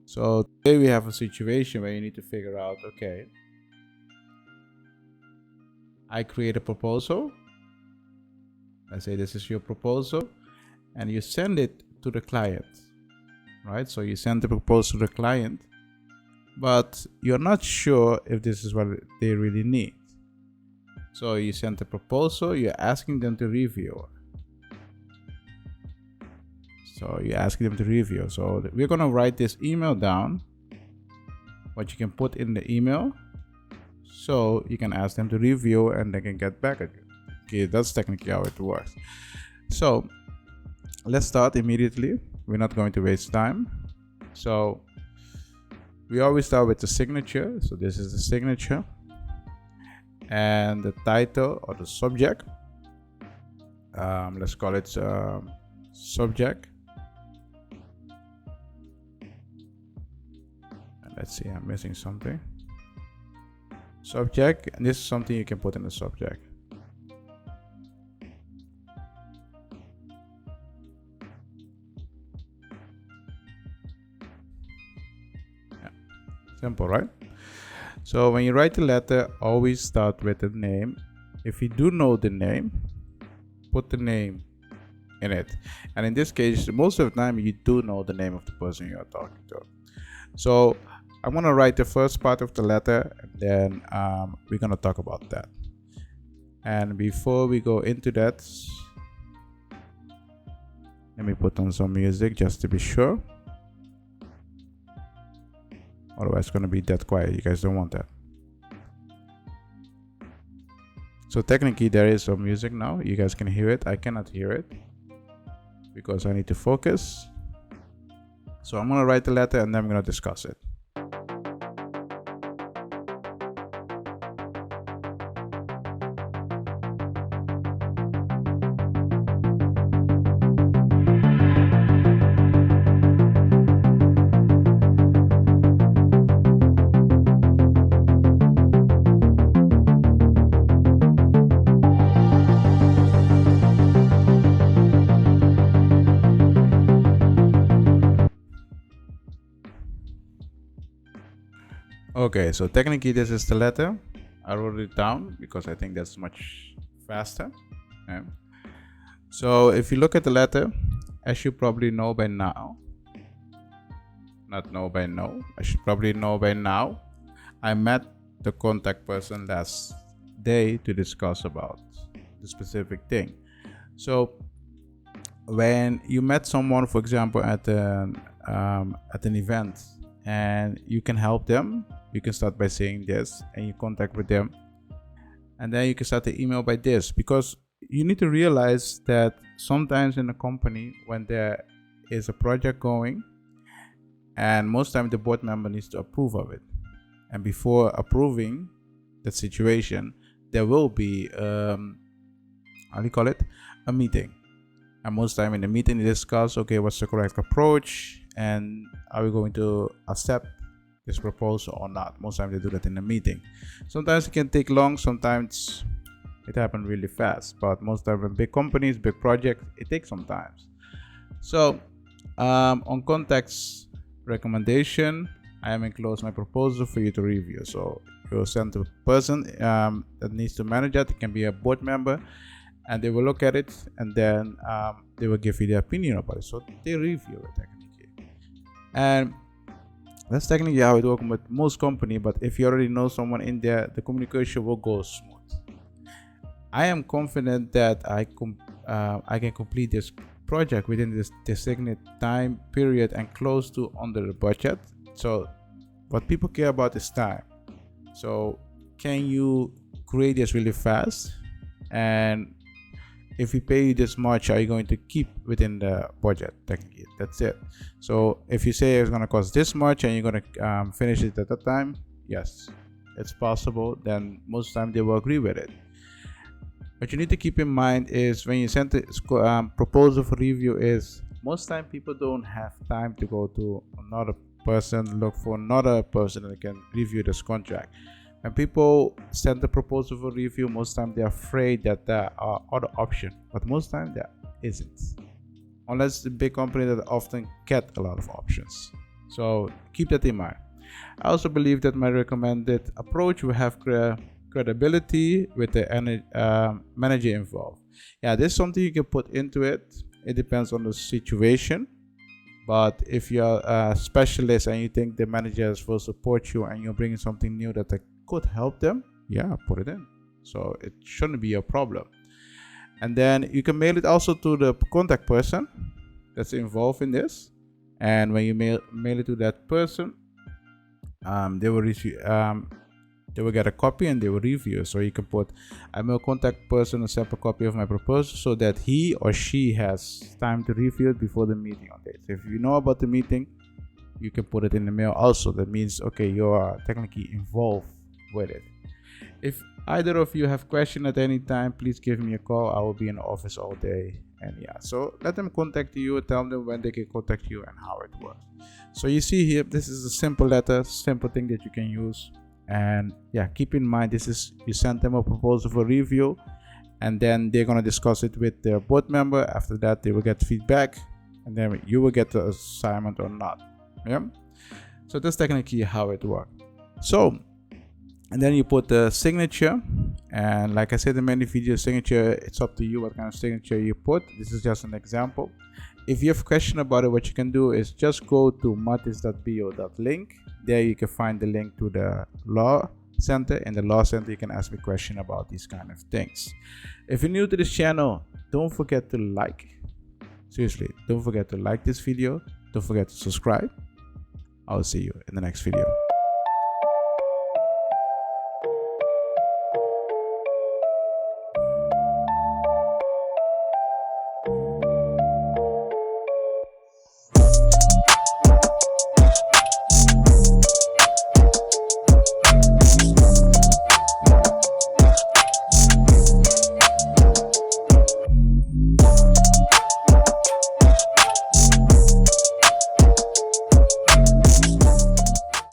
So today we have a situation where you need to figure out, okay, I create a proposal. Let's say this is your proposal, and you send it to the client, right? So you send the proposal to the client, but you're not sure if this is what they really need. So you send the proposal, you're asking them to review. So you're asking them to review. So we're going to write this email down, what you can put in the email, so you can ask them to review and they can get back at you. Okay, that's technically how it works. So let's start immediately. We're not going to waste time. So we always start with the signature. So this is the signature. And the title or the subject, let's call it subject. And let's see, I'm missing something. Subject, and this is something you can put in the subject. Yeah. Simple, right? So when you write the letter, always start with the name. If you do know the name, put the name in it. And in this case, most of the time you do know the name of the person you are talking to. So I'm going to write the first part of the letter, and then we're going to talk about that. And before we go into that, let me put on some music just to be sure. Otherwise it's going to be that quiet. You guys don't want that. So technically there is some music now. You guys can hear it. I cannot hear it because I need to focus. So I'm going to write the letter and then I'm going to discuss it. Okay, so technically this is the letter. I wrote it down because I think that's much faster. Okay. So if you look at the letter, as you probably know by now, I should probably know by now, I met the contact person last day to discuss about the specific thing. So when you met someone, for example, at an event, and you can help them, you can start by saying this, and you contact with them, and then you can start the email by this, because you need to realize that sometimes in a company, when there is a project going, and most time the board member needs to approve of it, and before approving the situation, there will be a meeting. And most time in the meeting, they discuss, okay, what's the correct approach, and are we going to accept this proposal or not? Most time they do that in the meeting. Sometimes it can take long, sometimes it happens really fast, but most time in big companies, big projects, it takes some time. So on contact's recommendation, I am enclosed my proposal for you to review. So you'll send to a person that needs to manage that. It can be a board member, and they will look at it, and then they will give you their opinion about it. So they review it technically. And that's technically how it works with most companies. But if you already know someone in there, the communication will go smooth. I am confident that I can complete this project within this designated time period and close to under the budget. So what people care about is time. So can you create this really fast? And if we pay you this much, are you going to keep within the budget? Technically, that's it. So if you say it's going to cost this much and you're going to finish it at that time, yes, it's possible. Then most time they will agree with it. What you need to keep in mind is when you send the proposal for review, is most time people don't have time to go to another person, look for another person that can review this contract. When people send the proposal for review, most time they're afraid that there are other options, but most time there isn't, unless the big company that often get a lot of options. So keep that in mind. I also believe that my recommended approach will have credibility with the manager involved. Yeah, there's something you can put into it. It depends on the situation. But if you're a specialist and you think the managers will support you and you're bringing something new that could help them, yeah, put it in. So it shouldn't be a problem. And then you can mail it also to the contact person that's involved in this. And when you mail it to that person, they will receive, they will get a copy and they will review. So you can put, I will contact person a separate copy of my proposal so that he or she has time to review it before the meeting on date. So if you know about the meeting, you can put it in the mail also. That means, okay, you are technically involved with it. If either of you have questions at any time, please give me a call. I will be in the office all day. And yeah, so let them contact you, tell them when they can contact you and how it works. So you see here, this is a simple letter, simple thing that you can use. And yeah, keep in mind, this is, you send them a proposal for review and then they're going to discuss it with their board member. After that, they will get feedback and then you will get the assignment or not. Yeah, so that's technically how it works. So, and then you put the signature, and like I said in many videos, signature, it's up to you what kind of signature you put. This is just an example. If you have a question about it, what you can do is just go to martisz.bio.link. There you can find the link to the law center. In the law center, you can ask me a question about these kind of things. If you're new to this channel, don't forget to like. Seriously, don't forget to like this video. Don't forget to subscribe. I'll see you in the next video.